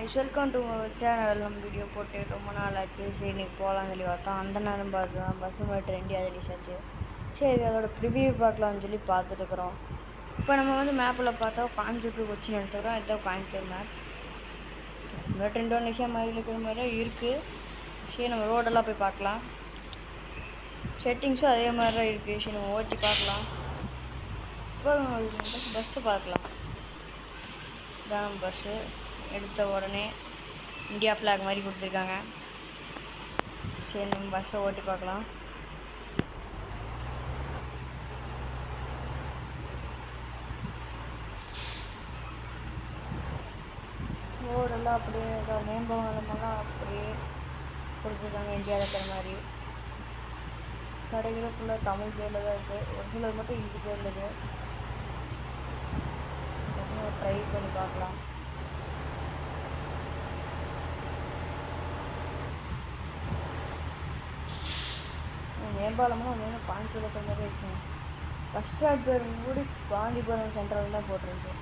guys, welcome to our channel. நம்ம video போட்டு ரொம்ப நாள் ஆச்சு. சரி இன்னைக்கு போகலான்னு சொல்லி பார்த்தோம். அந்த நேரம் பார்த்து தான் பஸ் ட்ரெண்டியாக ரிலீஸ் ஆச்சு. சரி அதோட ப்ரிவியூ பார்க்கலாம்னு சொல்லி பார்த்துட்டுருக்குறோம். இப்போ நம்ம வந்து மேப்பில் பார்த்தா கோயம்புத்தூர் வச்சு நினச்சிக்கிறோம். இதுதான் கோயம்புத்தூர் மேப். பஸ் இந்தோனேஷியா மாதிரி இருக்கிற மாதிரி தான் இருக்குது. சரி நம்ம ரோடெல்லாம் போய் பார்க்கலாம். செட்டிங்ஸும் அதே மாதிரி தான் இருக்குது. சரி நம்ம ஓட்டி பார்க்கலாம். இப்போ பஸ்ஸு பார்க்கலாம். இதான் பஸ்ஸு எடுத்த உடனே இந்தியா ஃப்ளாக் மாதிரி கொடுத்துருக்காங்க. சரி நம்ம பஸ்ஸை ஓட்டி பார்க்கலாம். ரோடெல்லாம் அப்படியே மேம்பாலமெல்லாம் அப்படியே கொடுத்துருக்காங்க இந்தியா இருக்கிற மாதிரி. கடைகளும் ஃபுல்லாக தமிழ் பேரில் தான் இருக்குது. ஒரு சிலர் மட்டும் இந்தி பேரில் இருக்குது. ட்ரை பண்ணி பார்க்கலாம். மேம்பாலமும் வந்து கோயம்புத்தூர் இருக்கிற மாதிரி இருக்குங்க. பஸ் ஸ்டாண்ட் பேர் கூட காந்திபுரம் சென்ட்ரல் தான் போட்டிருந்துச்சு.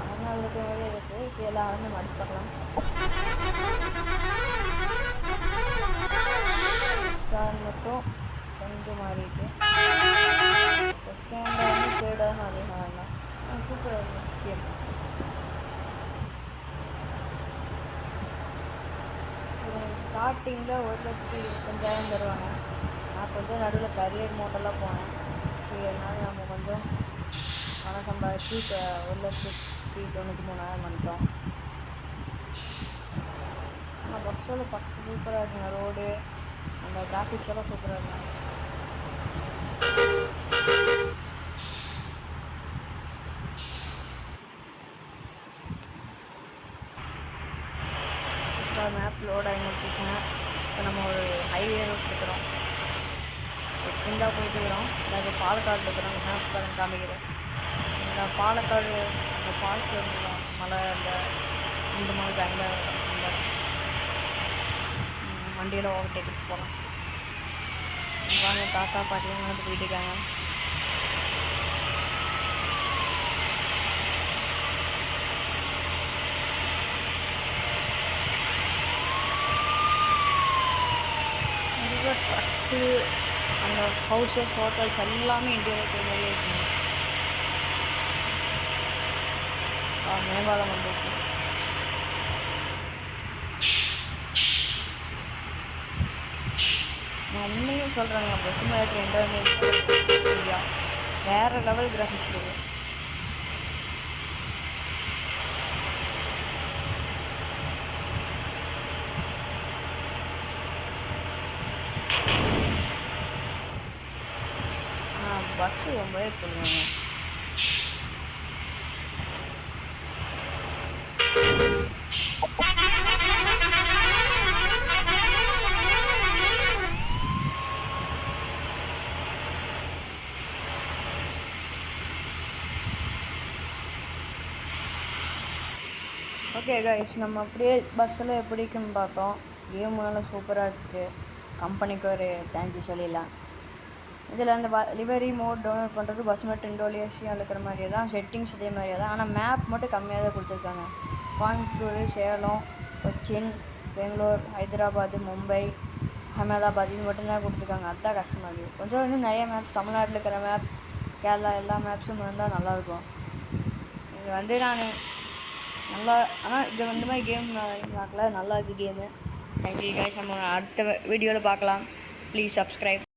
அதனால் இருக்கிற மாதிரியே இருக்குது. சரி எல்லாம் வந்து மடிச்சு பார்க்கலாம். ஸ்டாண்ட் மட்டும் கொஞ்சம் மாறி இருக்கு. செகண்ட் வந்து தேர்டாக அதே மாதிரி தான். சூப்பராக இருக்கும். ஸ்டார்டிங்கில் 1,25,000 தருவாங்க. நான் கொஞ்சம் நடுவில் கரியர் மோட்டெல்லாம் போனேன். சரி அதனால் நம்ம கொஞ்சம் பணம் சம்பாதிச்சு இப்போ 1,93,000 வந்துட்டோம். ஆனால் பஸ்ஸில் பக்கம் சூப்பராக இருக்குங்க. ரோடு அந்த கிராஃபிக்ஸ் எல்லாம் சூப்பராக இருக்குங்க. மேப் லோட் ஆகி முடிச்சிச்சுங்க. இப்போ நம்ம ஒரு ஹைவே ரோட் இருக்கிறோம். சின்னதாக போயிட்டுருக்கிறோம். அதாவது பாலக்காடு இருக்கிறோம். மேப் தான் காமிக்கிறேன். இந்த பாலக்காடு அந்த பால்ஸ் மலை அந்த 2 மலை ஜாயிண்டாக இந்த வண்டியில் ஓவர்டேக் வச்சு போகலாம். வாங்க தாத்தா பாட்டியும் வந்து போயிட்டு இருக்காங்க. ட்ரக்ஸு அந்த ஹவுசஸ் ஹோட்டல்ஸ் எல்லாமே இந்தியாவில் இருக்கிற மாதிரியே இருக்குங்க. மேம்பாலம் வந்துச்சு. நான் உண்மையும் சொல்கிறேங்க. பஸ் மேட்ரு இந்தியா வேறு லெவல் கிராஃபிக்ஸ் இருக்குது. பஸ்ஸு ரொம்பவே பிடிக்குங்க. ஓகே கைஸ், நம்ம அப்படியே பஸ்ஸில் எப்படி இருக்குன்னு பார்த்தோம். கேம் நல்லா சூப்பராக இருக்குது. கம்பெனிக்கு ஒரு தேங்க்யூ சொல்லிடலாம். இதில் அந்த லிவரி மோட் டவுன்லோட் பண்ணுறது பஸ் மட்டும் இந்தோனேஷியா இருக்கிற மாதிரியே தான். செட்டிங்ஸ் இதே மாதிரியே தான். ஆனால் மேப் மட்டும் கம்மியாக தான் கொடுத்துருக்காங்க. கோயம்புத்தூர், சேலம், கொச்சின், பெங்களூர், ஹைதராபாத், மும்பை, அகமதாபாத் இது மட்டும்தான் கொடுத்துருக்காங்க. அதுதான் கஷ்டமாக இருக்குது. கொஞ்சம் இன்னும் நிறைய மேப் தமிழ்நாட்டில் இருக்கிற மேப், கேரளா எல்லா மேப்ஸும் இருந்தால் நல்லாயிருக்கும். இது வந்து நான் நல்லா ஆனால் இது இந்த மாதிரி கேம் நான் பார்க்கல. நல்லா இருக்குது கேமு. Thank you guys. நம்ம அடுத்த வீடியோவில் பார்க்கலாம். Please subscribe.